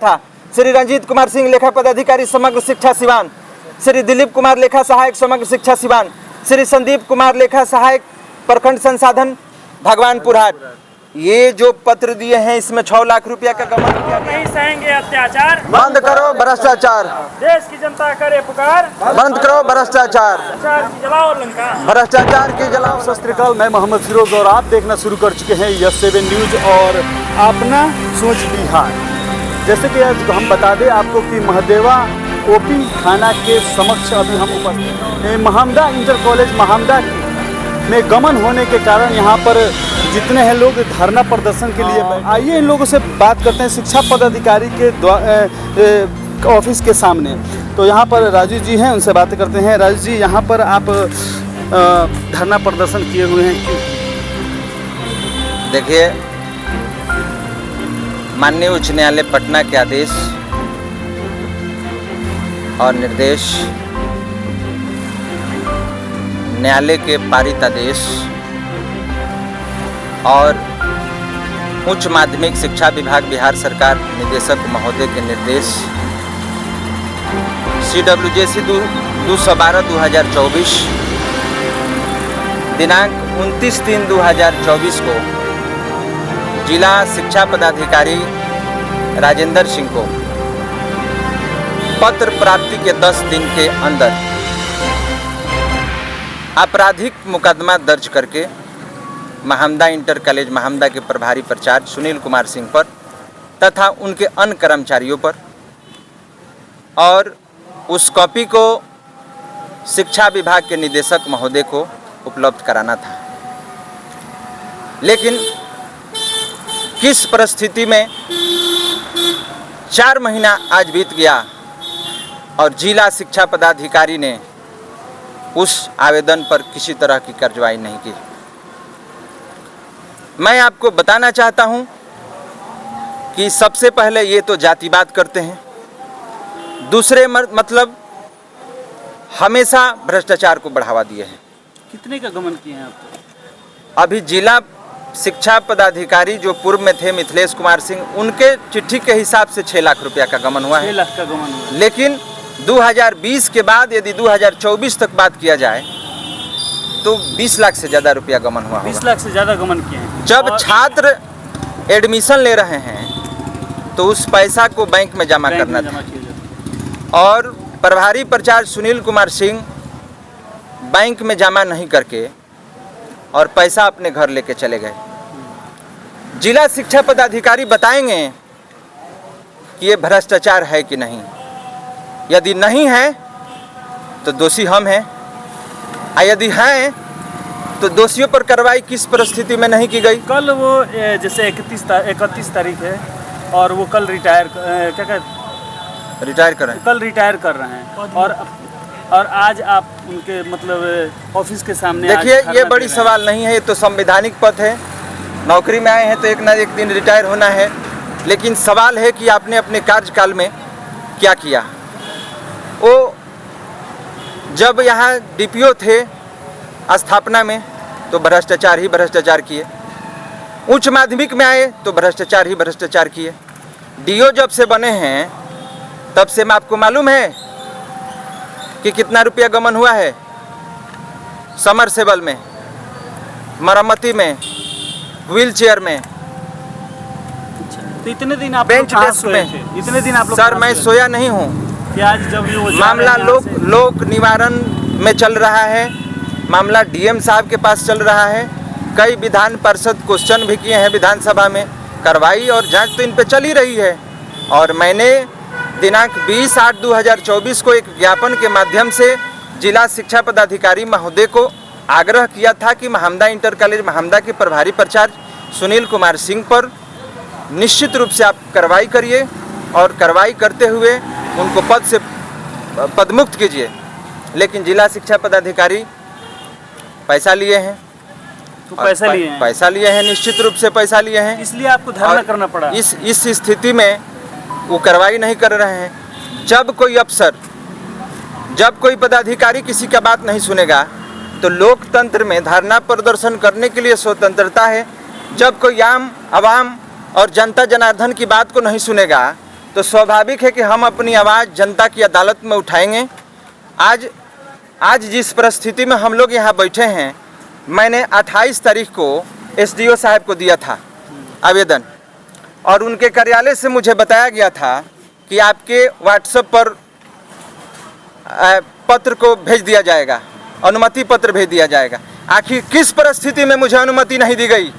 था। श्री रंजीत कुमार सिंह लेखा पदाधिकारी समग्र शिक्षा सिवान, श्री दिलीप कुमार लेखा सहायक समग्र शिक्षा सिवान, श्री संदीप कुमार लेखा सहायक प्रखंड संसाधन भगवानपुर हाट। ये जो पत्र दिए हैं इसमें 6 लाख रुपया का गबन किया। नहीं सहेंगे अत्याचार, बंद करो भ्रष्टाचार, देश की जनता करे पुकार, बंद करो भ्रष्टाचार, भ्रष्टाचार की जलाओ लंका, भ्रष्टाचार की जलाओ। सत श्री अकाल, मैं मोहम्मद फिरोज और आप देखना शुरू कर चुके हैं यस7 न्यूज और अपना सोच बिहार। जैसे कि आज हम बता दें आपको कि महादेवा ओपी थाना के समक्ष अभी हम उपस्थित हैं। महामदा इंटर कॉलेज महामदा में गमन होने के कारण यहाँ पर जितने हैं लोग धरना प्रदर्शन के लिए बैठे। आइए इन लोगों से बात करते हैं शिक्षा पदाधिकारी के ऑफिस के सामने। तो यहाँ पर राजू जी हैं, उनसे बातें करते हैं। राजू जी, यहाँ पर आप धरना प्रदर्शन किए हुए हैं क्यों? देखिए, माननीय उच्च न्यायालय पटना के आदेश और निर्देश, न्यायालय के पारित आदेश और उच्च माध्यमिक शिक्षा विभाग बिहार सरकार निदेशक महोदय के निर्देश CWJC 212/2024 दिनांक 29/3/2024 को जिला शिक्षा पदाधिकारी राजेंद्र सिंह को पत्र प्राप्ति के 10 दिन के अंदर आपराधिक मुकदमा दर्ज करके महामदा इंटर कॉलेज महामदा के प्रभारी प्राचार्य सुनील कुमार सिंह पर तथा उनके अन्य कर्मचारियों पर और उस कॉपी को शिक्षा विभाग के निदेशक महोदय को उपलब्ध कराना था। लेकिन किस परिस्थिति में 4 महीना आज बीत गया और जिला शिक्षा पदाधिकारी ने उस आवेदन पर किसी तरह की कार्रवाई नहीं की। मैं आपको बताना चाहता हूं कि सबसे पहले ये तो जातिवाद करते हैं, दूसरे मतलब हमेशा भ्रष्टाचार को बढ़ावा दिए हैं। कितने का गमन किए हैं आप? अभी जिला शिक्षा पदाधिकारी जो पूर्व में थे मिथिलेश कुमार सिंह, उनके चिट्ठी के हिसाब से 6 लाख रुपया का गमन हुआ है। 6 लाख का गमन हुआ है। लेकिन 2020 के बाद यदि 2024 तक बात किया जाए तो 20 लाख से ज़्यादा रुपया गमन हुआ। 20 लाख से ज़्यादा गमन किए हैं। जब छात्र एडमिशन ले रहे हैं तो उस पैसा को बैंक में जमा करना था और प्रभारी प्राचार्य सुनील कुमार सिंह बैंक में जमा नहीं करके और पैसा अपने घर लेके चले गए। जिला शिक्षा पदाधिकारी बताएंगे कि ये भ्रष्टाचार है कि नहीं। यदि नहीं है तो दोषी हम हैं, और यदि हैं तो दोषियों पर कार्रवाई किस परिस्थिति में नहीं की गई। कल वो जैसे 31 तारीख है और वो कल रिटायर रिटायर करें, कल रिटायर कर रहे हैं और आज आप उनके मतलब ऑफिस के सामने। देखिए, ये बड़ी सवाल नहीं है, ये तो संवैधानिक पद है। नौकरी में आए हैं तो एक ना एक दिन रिटायर होना है। लेकिन सवाल है कि आपने अपने कार्यकाल में क्या किया। वो जब यहाँ DPO थे स्थापना में तो भ्रष्टाचार ही भ्रष्टाचार किए, उच्च माध्यमिक में आए तो भ्रष्टाचार ही भ्रष्टाचार किए, DO जब से बने हैं तब से मैं आपको मालूम है कि कितना रुपया गमन हुआ है। समरसेबल में, मरम्मती में, व्हील चेयर में, तो इतने दिन आप बेंच डेस्क में। इतने दिन आप लोग? सर, मैं सोया नहीं हूँ। आज जब ये मामला लोक निवारण में चल रहा है, मामला DM साहब के पास चल रहा है। कई विधान पार्षद क्वेश्चन भी किए हैं विधानसभा में, कार्रवाई और जांच तो इन पे चल ही रही है। और मैंने दिनांक 20/8/2024 को एक ज्ञापन के माध्यम से जिला शिक्षा पदाधिकारी महोदय को आग्रह किया था कि महामदा इंटर कॉलेज महामदा के प्रभारी प्राचार्य सुनील कुमार सिंह पर निश्चित रूप से आप कार्रवाई करिए और कार्रवाई करते हुए उनको पद से पदमुक्त कीजिए। लेकिन जिला शिक्षा पदाधिकारी पैसा लिए हैं। तो पैसा लिए हैं, निश्चित रूप से पैसा लिए हैं, इसलिए आपको धरना करना पड़ा। इस स्थिति में वो कार्रवाई नहीं कर रहे हैं। जब कोई अफसर, जब कोई पदाधिकारी किसी का बात नहीं सुनेगा तो लोकतंत्र में धरना प्रदर्शन करने के लिए स्वतंत्रता है। जब कोई आम आवाम और जनता जनार्दन की बात को नहीं सुनेगा तो स्वाभाविक है कि हम अपनी आवाज़ जनता की अदालत में उठाएंगे। आज जिस परिस्थिति में हम लोग यहाँ बैठे हैं, मैंने 28 तारीख को एसडीओ साहब को दिया था आवेदन, और उनके कार्यालय से मुझे बताया गया था कि आपके व्हाट्सएप पर पत्र को भेज दिया जाएगा, अनुमति पत्र भेज दिया जाएगा। आखिर किस परिस्थिति में मुझे अनुमति नहीं दी गई?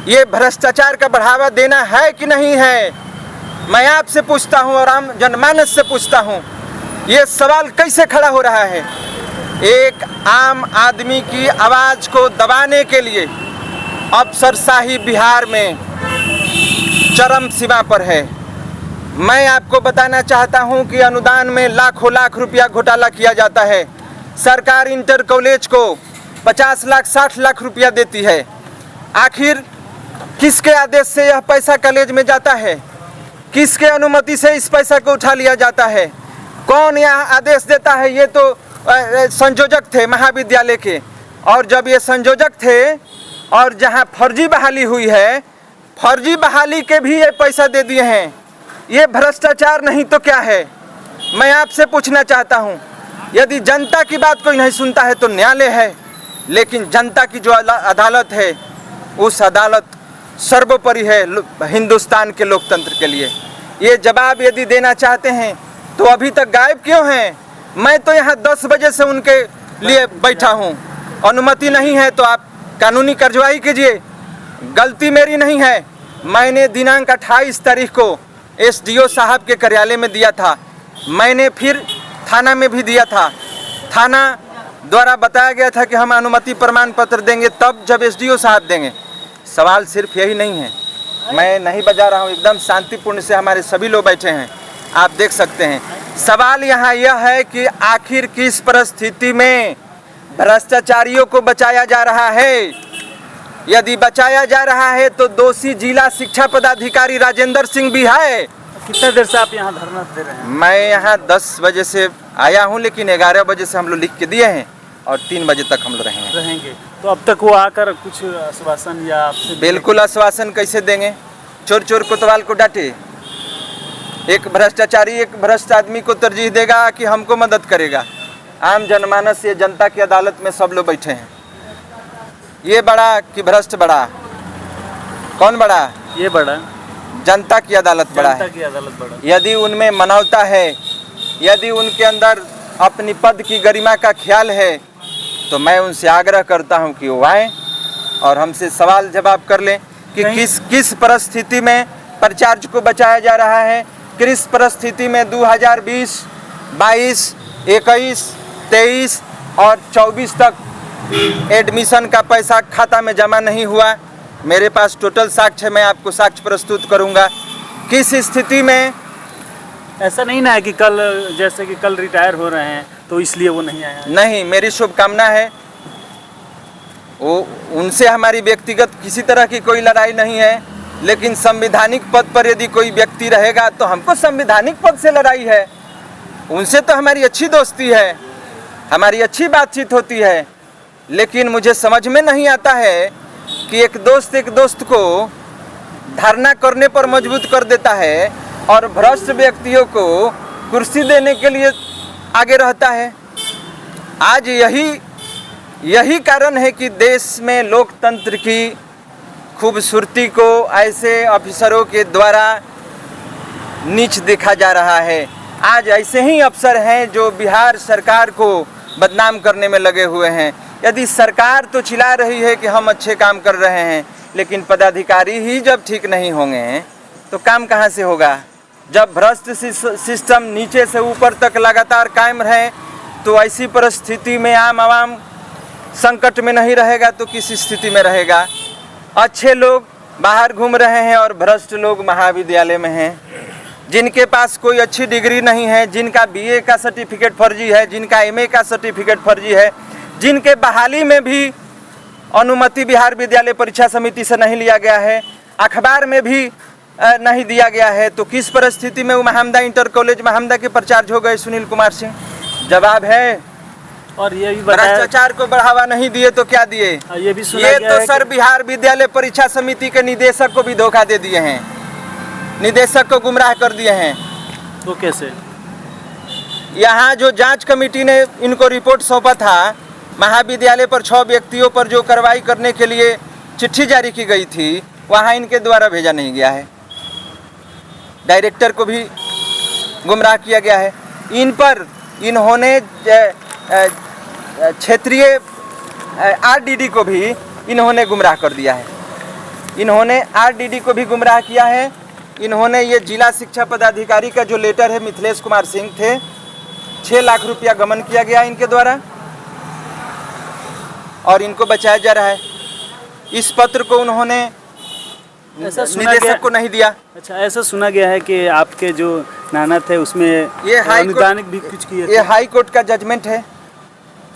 ये भ्रष्टाचार का बढ़ावा देना है कि नहीं है? मैं आपसे पूछता हूँ और आम जनमानस से पूछता हूँ, ये सवाल कैसे खड़ा हो रहा है? एक आम आदमी की आवाज़ को दबाने के लिए अफसरशाही बिहार में चरम सीमा पर है। मैं आपको बताना चाहता हूं कि अनुदान में लाखों लाख रुपया घोटाला किया जाता है। सरकार इंटर कॉलेज को 50 लाख 60 लाख रुपया देती है। आखिर किसके आदेश से यह पैसा कॉलेज में जाता है? किसके अनुमति से इस पैसा को उठा लिया जाता है? कौन यह आदेश देता है? ये तो संयोजक थे महाविद्यालय के, और जब ये संयोजक थे और जहां फर्जी बहाली हुई है, फर्जी बहाली के भी ये पैसा दे दिए हैं। ये भ्रष्टाचार नहीं तो क्या है? मैं आपसे पूछना चाहता हूं, यदि जनता की बात कोई नहीं सुनता है तो न्यायालय है, लेकिन जनता की जो अदालत है, उस अदालत सर्वोपरि है हिंदुस्तान के लोकतंत्र के लिए। ये जवाब यदि देना चाहते हैं तो अभी तक गायब क्यों हैं? मैं तो यहाँ 10 बजे से उनके लिए बैठा हूँ। अनुमति नहीं है तो आप कानूनी कार्रवाई कीजिए। गलती मेरी नहीं है। मैंने दिनांक 28 तारीख को एसडीओ साहब के कार्यालय में दिया था। मैंने फिर थाना में भी दिया था। थाना द्वारा बताया गया था कि हम अनुमति प्रमाण पत्र देंगे तब जब एसडीओ साहब देंगे। सवाल सिर्फ यही नहीं है, मैं नहीं बजा रहा हूँ, एकदम शांतिपूर्ण से हमारे सभी लोग बैठे हैं, आप देख सकते हैं। सवाल यहाँ यह है कि आखिर किस परिस्थिति में भ्रष्टाचारियों को बचाया जा रहा है? यदि बचाया जा रहा है तो दोषी जिला शिक्षा पदाधिकारी राजेंद्र सिंह भी है। कितना देर से आप यहाँ धरना दे रहे हैं? मैं यहाँ 10 बजे से आया हूँ, लेकिन 11 बजे से हम लोग लिख के दिए हैं और 3 बजे तक हम लोग रहेंगे। तो अब तक वो आकर कुछ आश्वासन या आपसे? बिल्कुल आश्वासन कैसे देंगे? चोर चोर कोतवाल को डांटे। एक भ्रष्टाचारी एक भ्रष्ट आदमी को तरजीह देगा कि हमको मदद करेगा? आम जनमानस ये जनता की अदालत में सब लोग बैठे हैं। ये बड़ा कि भ्रष्ट बड़ा? कौन बड़ा? ये बड़ा, जनता की अदालत बड़ा है। जनता की अदालत बड़ा। यदि उनमें मानवता है, यदि उनके अंदर अपनी पद की गरिमा का ख्याल है, तो मैं उनसे आग्रह करता हूं कि वो आएँ और हमसे सवाल जवाब कर लें कि किस परिस्थिति में प्राचार्य को बचाया जा रहा है, किस परिस्थिति में 2020, 22, 21, 23 और 24 तक एडमिशन का पैसा खाता में जमा नहीं हुआ। मेरे पास टोटल साक्ष्य है, मैं आपको साक्ष्य प्रस्तुत करूंगा। किस स्थिति में? ऐसा नहीं ना है कि कल, जैसे कि कल रिटायर हो रहे हैं तो इसलिए वो नहीं आया? नहीं, मेरी शुभकामना है। वो उनसे हमारी व्यक्तिगत किसी तरह की कोई लड़ाई नहीं है, लेकिन संवैधानिक पद पर यदि कोई व्यक्ति रहेगा तो हमको संवैधानिक पद से लड़ाई है। उनसे तो हमारी अच्छी दोस्ती है, हमारी अच्छी बातचीत होती है, लेकिन मुझे समझ में नहीं आता है कि एक दोस्त को धरना करने पर मजबूर कर देता है और भ्रष्ट व्यक्तियों को कुर्सी देने के लिए आगे रहता है। आज यही कारण है कि देश में लोकतंत्र की खूबसूरती को ऐसे अफसरों के द्वारा नीच देखा जा रहा है। आज ऐसे ही अफसर हैं जो बिहार सरकार को बदनाम करने में लगे हुए हैं। यदि सरकार तो चिल्ला रही है कि हम अच्छे काम कर रहे हैं, लेकिन पदाधिकारी ही जब ठीक नहीं होंगे तो काम कहाँ से होगा? जब भ्रष्ट सिस्टम नीचे से ऊपर तक लगातार कायम रहे तो ऐसी परिस्थिति में आम आवाम संकट में नहीं रहेगा तो किस स्थिति में रहेगा? अच्छे लोग बाहर घूम रहे हैं और भ्रष्ट लोग महाविद्यालय में हैं। जिनके पास कोई अच्छी डिग्री नहीं है, जिनका बीए का सर्टिफिकेट फर्जी है, जिनका एमए का सर्टिफिकेट फर्जी है, जिनके बहाली में भी अनुमति बिहार विद्यालय परीक्षा समिति से नहीं लिया गया है, अखबार में भी नहीं दिया गया है, तो किस परिस्थिति में वो महमदा इंटर कॉलेज महमदा के प्राचार्य हो गए सुनील कुमार सिंह? जवाब है। और ये भी भ्रष्टाचार को बढ़ावा नहीं दिए तो क्या दिए? ये भी सुना ये गया तो है सर बिहार विद्यालय परीक्षा समिति के निदेशक को भी धोखा दे दिए हैं। निदेशक को गुमराह कर दिए हैं। तो कैसे? यहाँ जो जांच कमेटी ने इनको रिपोर्ट सौंपा था, महाविद्यालय पर 6 व्यक्तियों पर जो कार्रवाई करने के लिए चिट्ठी जारी की गई थी, वहाँ इनके द्वारा भेजा नहीं गया है। डायरेक्टर को भी गुमराह किया गया है। इन पर इन्होंने क्षेत्रीय आरडीडी को भी इन्होंने गुमराह कर दिया है। इन्होंने आरडीडी को भी गुमराह किया है। इन्होंने ये जिला शिक्षा पदाधिकारी का जो लेटर है, मिथिलेश कुमार सिंह थे, 6 लाख रुपया गमन किया गया इनके द्वारा और इनको बचाया जा रहा है। इस पत्र को उन्होंने निदेशक को नहीं दिया। अच्छा, ऐसा सुना गया है कि आपके जो नाना थे उसमें ये अनुदानिक भी कुछ किए थे। ये हाई कोर्ट का जजमेंट है।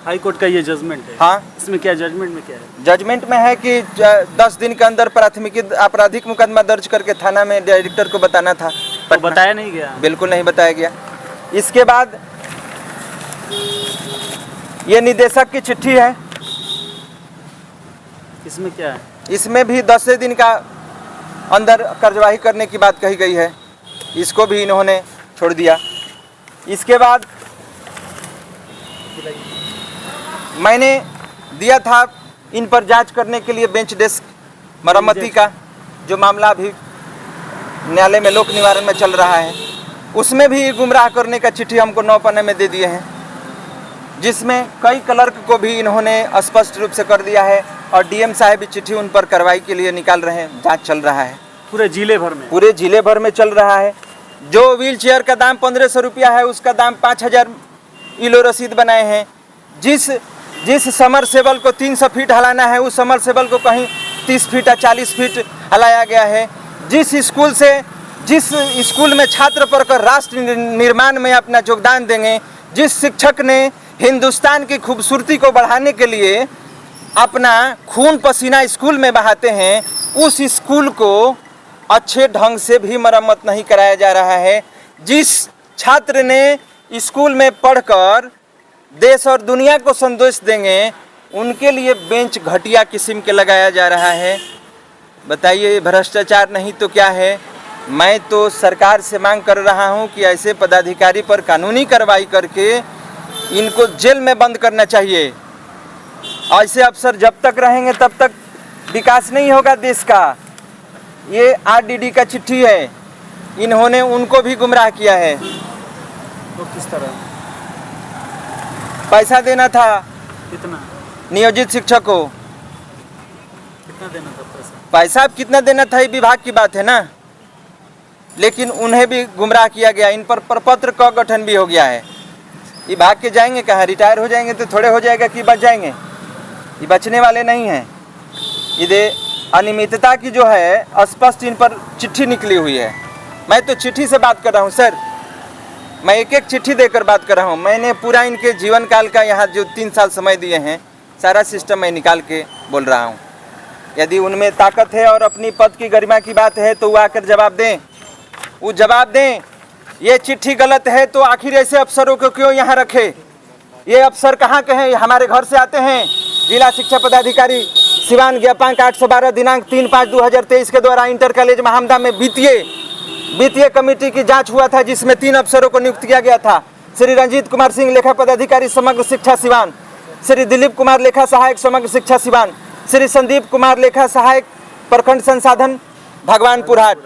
हाई कोर्ट का ये जजमेंट है? हाँ। इसमें क्या जजमेंट में क्या है? जजमेंट में है कि 10 दिन के अंदर प्राथमिकी आपराधिक मुकदमा दर्ज करके थाना में डायरेक्टर को बताना था। तो बताया नहीं गया? बिल्कुल नहीं बताया गया। इसके बाद ये निदेशक की चिट्ठी है। इसमें क्या है? इसमें भी 10 दिन का अंदर कार्यवाही करने की बात कही गई है। इसको भी इन्होंने छोड़ दिया। इसके बाद मैंने दिया था इन पर जांच करने के लिए बेंच डेस्क मरम्मती का जो मामला अभी न्यायालय में लोक निवारण में चल रहा है, उसमें भी गुमराह करने का चिट्ठी हमको 9 पन्ने में दे दिए हैं, जिसमें कई क्लर्क को भी इन्होंने स्पष्ट रूप से कर दिया है और डीएम साहब भी चिट्ठी उन पर कार्रवाई के लिए निकाल रहे हैं। जांच चल रहा है पूरे जिले भर में? पूरे जिले भर में चल रहा है। जो व्हील चेयर का दाम 1500 रुपया है, उसका दाम 5000 ईलो रसीद बनाए हैं। जिस समरसेबल को 300 फीट हलाना है, उस समरसेबल को कहीं 30 फीट या 40 फीट हलाया गया है। जिस स्कूल में छात्र पढ़कर राष्ट्र निर्माण में अपना योगदान देंगे, जिस शिक्षक ने हिंदुस्तान की खूबसूरती को बढ़ाने के लिए अपना खून पसीना स्कूल में बहाते हैं, उस स्कूल को अच्छे ढंग से भी मरम्मत नहीं कराया जा रहा है। जिस छात्र ने स्कूल में पढ़कर देश और दुनिया को संदेश देंगे, उनके लिए बेंच घटिया किस्म के लगाया जा रहा है। बताइए, भ्रष्टाचार नहीं तो क्या है? मैं तो सरकार से मांग कर रहा हूं कि ऐसे पदाधिकारी पर कानूनी कार्रवाई करके इनको जेल में बंद करना चाहिए। ऐसे अफसर जब तक रहेंगे तब तक विकास नहीं होगा देश का। ये आरडीडी का चिट्ठी है, इन्होंने उनको भी गुमराह किया है। तो किस तरह? पैसा देना था। कितना? नियोजित शिक्षक को कितना देना था पैसा? पैसा कितना देना था ये विभाग की बात है ना, लेकिन उन्हें भी गुमराह किया गया। इन पर प्रपत्र का गठन भी हो गया है। ये भाग के जाएंगे कहाँ? रिटायर हो जाएंगे तो थोड़े हो जाएगा कि बच जाएंगे? ये बचने वाले नहीं हैं। ये अनियमितता की जो है स्पष्ट इन पर चिट्ठी निकली हुई है। मैं तो चिट्ठी से बात कर रहा हूँ सर, मैं एक एक चिट्ठी देकर बात कर रहा हूँ। मैंने पूरा इनके जीवन काल का यहाँ जो 3 साल समय दिए हैं, सारा सिस्टम मैं निकाल के बोल रहा हूँ। यदि उनमें ताकत है और अपनी पद की गरिमा की बात है तो वो आकर जवाब दें, वो जवाब दें। ये चिट्ठी गलत है तो आखिर ऐसे अफसरों को क्यों यहाँ रखे? ये अफसर कहाँ के हैं? हमारे घर से आते हैं। जिला शिक्षा पदाधिकारी सिवान ज्ञापांक 812 दिनांक 3/5/2023 के द्वारा इंटर कॉलेज महामदा में वित्तीय कमेटी की जांच हुआ था, जिसमें 3 अफसरों को नियुक्त किया गया था। श्री रंजीत कुमार सिंह लेखा पदाधिकारी समग्र शिक्षा सिवान, श्री दिलीप कुमार लेखा सहायक समग्र शिक्षा सिवान, श्री संदीप कुमार लेखा सहायक प्रखंड संसाधन भगवानपुर हाट।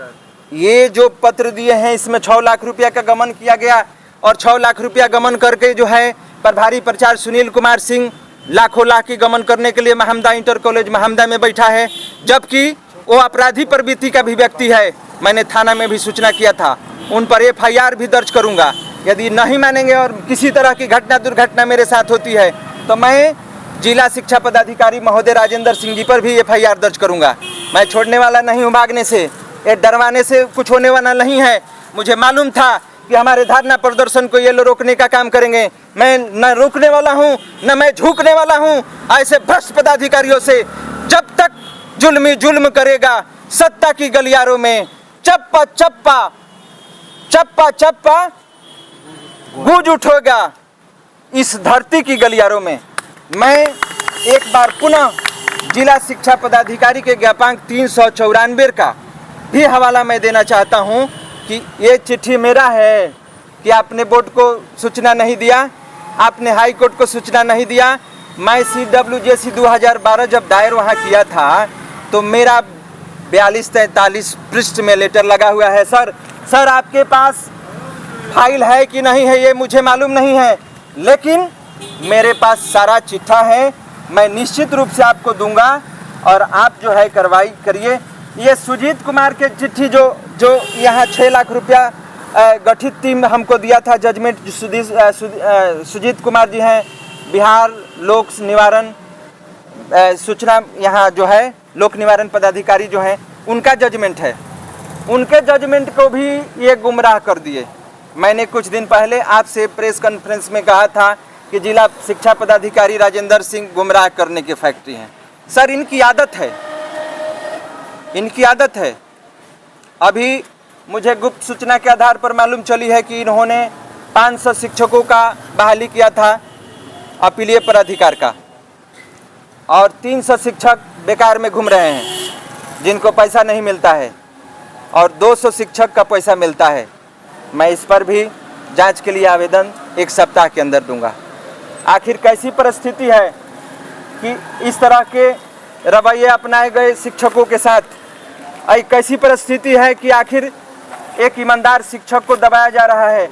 ये जो पत्र दिए हैं इसमें 6 लाख रुपया का गमन किया गया और 6 लाख रुपया गमन करके जो है प्रभारी प्रचार सुनील कुमार सिंह लाखों लाख की गमन करने के लिए महामदा इंटर कॉलेज महामदा में बैठा है, जबकि वो अपराधी प्रवृत्ति का भी व्यक्ति है। मैंने थाना में भी सूचना किया था, उन पर FIR भी दर्ज करूंगा। यदि नहीं मानेंगे और किसी तरह की घटना दुर्घटना मेरे साथ होती है तो मैं जिला शिक्षा पदाधिकारी महोदय राजेंद्र सिंह जी पर भी FIR दर्ज करूंगा। मैं छोड़ने वाला नहीं हूँ भागने से, ये डरवाने से कुछ होने वाला नहीं है। मुझे मालूम था कि हमारे धरना प्रदर्शन को ये लोग रोकने का काम करेंगे। मैं न रुकने वाला हूँ न मैं झुकने वाला हूँ ऐसे भ्रष्ट पदाधिकारियों से। जब तक जुल्म करेगा सत्ता की गलियारों में, चप्पा चप्पा चप्पा चप्पा गूंज उठेगा इस धरती की गलियारों में। मैं एक बार पुनः जिला शिक्षा पदाधिकारी के ज्ञापांक 394 का भी हवाला मैं देना चाहता हूं कि ये चिट्ठी मेरा है कि आपने बोर्ड को सूचना नहीं दिया, आपने हाई कोर्ट को सूचना नहीं दिया। मैं CWJC 2012 जब दायर वहाँ किया था तो मेरा 42-43 पृष्ठ में लेटर लगा हुआ है। सर आपके पास फाइल है कि नहीं है ये मुझे मालूम नहीं है, लेकिन मेरे पास सारा चिट्ठा है, मैं निश्चित रूप से आपको दूंगा और आप जो है कार्रवाई करिए। ये सुजीत कुमार के चिट्ठी जो यहाँ 6 लाख रुपया गठित टीम हमको दिया था जजमेंट, सुजीत कुमार जी हैं बिहार लोक निवारण सूचना यहाँ जो है लोक निवारण पदाधिकारी जो हैं उनका जजमेंट है, उनके जजमेंट को भी ये गुमराह कर दिए। मैंने कुछ दिन पहले आपसे प्रेस कॉन्फ्रेंस में कहा था कि जिला शिक्षा पदाधिकारी राजेंद्र सिंह गुमराह करने की फैक्ट्री हैं। सर इनकी आदत है, इनकी आदत है। अभी मुझे गुप्त सूचना के आधार पर मालूम चली है कि इन्होंने 500 शिक्षकों का बहाली किया था अपीलीय प्राधिकार का, और 300 शिक्षक बेकार में घूम रहे हैं जिनको पैसा नहीं मिलता है, और 200 शिक्षक का पैसा मिलता है। मैं इस पर भी जांच के लिए आवेदन 1 सप्ताह के अंदर दूंगा। आखिर कैसी परिस्थिति है कि इस तरह के रवैये अपनाए गए शिक्षकों के साथ, कैसी परिस्थिति है कि आखिर एक ईमानदार शिक्षक को दबाया जा रहा है,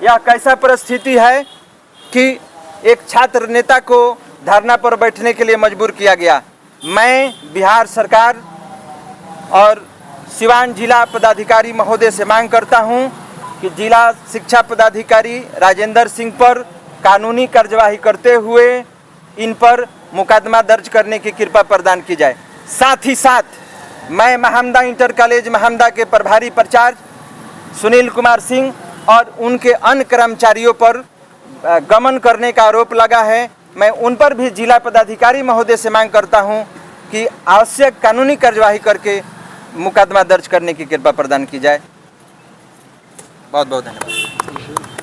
या कैसा परिस्थिति है कि एक छात्र नेता को धरना पर बैठने के लिए मजबूर किया गया। मैं बिहार सरकार और सिवान जिला पदाधिकारी महोदय से मांग करता हूं कि जिला शिक्षा पदाधिकारी राजेंद्र सिंह पर कानूनी कार्यवाही करते हुए इन पर मुकदमा दर्ज करने की कृपा प्रदान की जाए। साथ ही साथ मैं महामदा इंटर कॉलेज महामदा के प्रभारी प्राचार्य सुनील कुमार सिंह और उनके अन्य कर्मचारियों पर गमन करने का आरोप लगा है, मैं उन पर भी जिला पदाधिकारी महोदय से मांग करता हूं कि आवश्यक कानूनी कार्यवाही करके मुकदमा दर्ज करने की कृपा प्रदान की जाए। बहुत बहुत धन्यवाद।